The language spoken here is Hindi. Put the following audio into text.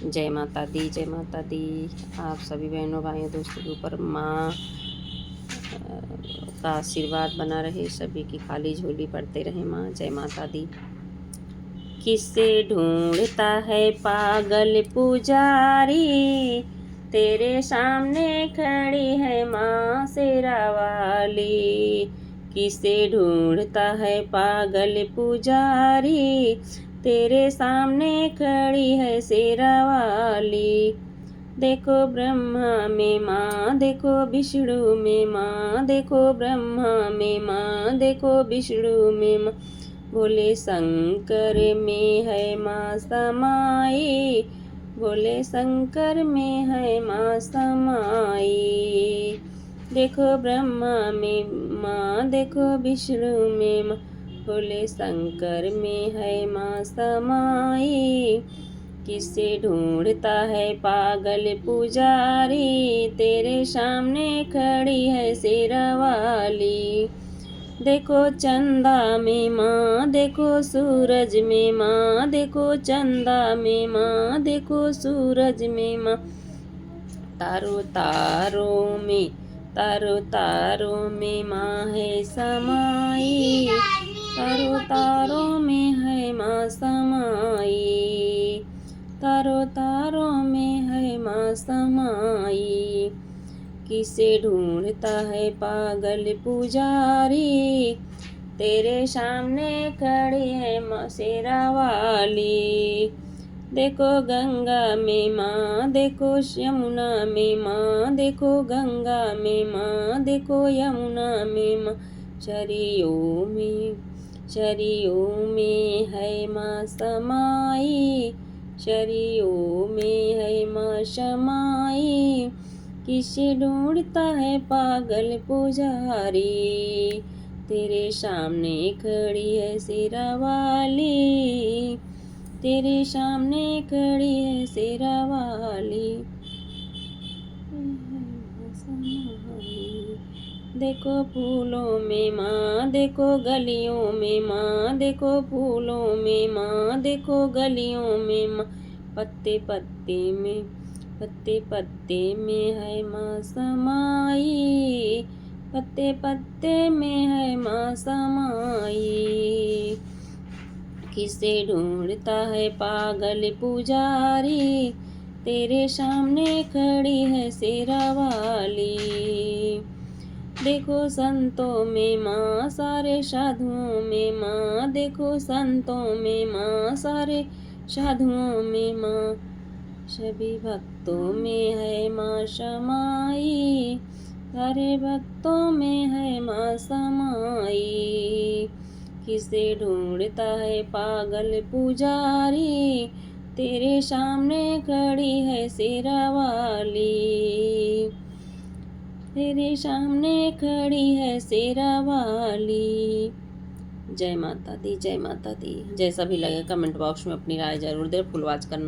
जय माता दी, जय माता दी। आप सभी बहनों भाइयों दोस्तों के ऊपर माँ का आशीर्वाद बना रहे, सभी की खाली झोली पड़ते रहे माँ। जय माता दी। किसे ढूंढता है पागल पुजारी, तेरे सामने खड़ी है माँ शेरा वाली। किसे ढूंढता है पागल पुजारी, तेरे सामने खड़ी है शेरा वाली। देखो ब्रह्मा में माँ, देखो विष्णु में माँ, देखो ब्रह्मा में माँ, देखो विष्णु में माँ, भोले शंकर में है माँ समाई, भोले शंकर में है माँ समाई। देखो ब्रह्मा में माँ, देखो विष्णु में माँ, भोले शंकर में है माँ समाई। किसे ढूंढता है पागल पुजारी, तेरे सामने खड़ी है शेरा वाली। देखो चंदा में माँ, देखो सूरज में माँ, देखो चंदा में माँ, देखो सूरज में माँ, तारों तारों में, तारों तारों में माँ है समाई, तारों तारों में है माँ समाई, तारों तारों में है माँ समाई। किसे ढूंढता है पागल पुजारी, तेरे सामने खड़ी है माँ शेरा वाली। देखो गंगा में माँ, देखो यमुना में माँ, देखो गंगा में माँ, देखो यमुना में माँ, झरियों में, झरियों में है माँ समाई, झरियों में है माँ समाई। किसे ढूंढता है पागल पुजारी, तेरे सामने खड़ी है शेरा वाली, तेरे सामने खड़ी है शेरा वाली। देखो फूलों में माँ, देखो गलियों में माँ, देखो फूलों में माँ, देखो गलियों में माँ, पत्ते पत्ते में, पत्ते पत्ते में है माँ समाई, पत्ते पत्ते में है माँ समाई। किसे ढूंढता है पागल पुजारी, तेरे सामने खड़ी है शेरा वाली। देखो संतों में माँ, सारे साधुओं में माँ, देखो संतों में माँ, सारे साधुओं में माँ, सभी भक्तों में है माँ समाई, सारे भक्तों में है माँ समाई। किसे ढूंढता है पागल पुजारी, तेरे सामने खड़ी है शेरा वाली, तेरे सामने खड़ी है शेरा वाली। जय माता दी, जय माता दी। जैसा भी लगे कमेंट बॉक्स में अपनी राय जरूर दे, फुल वॉच करना।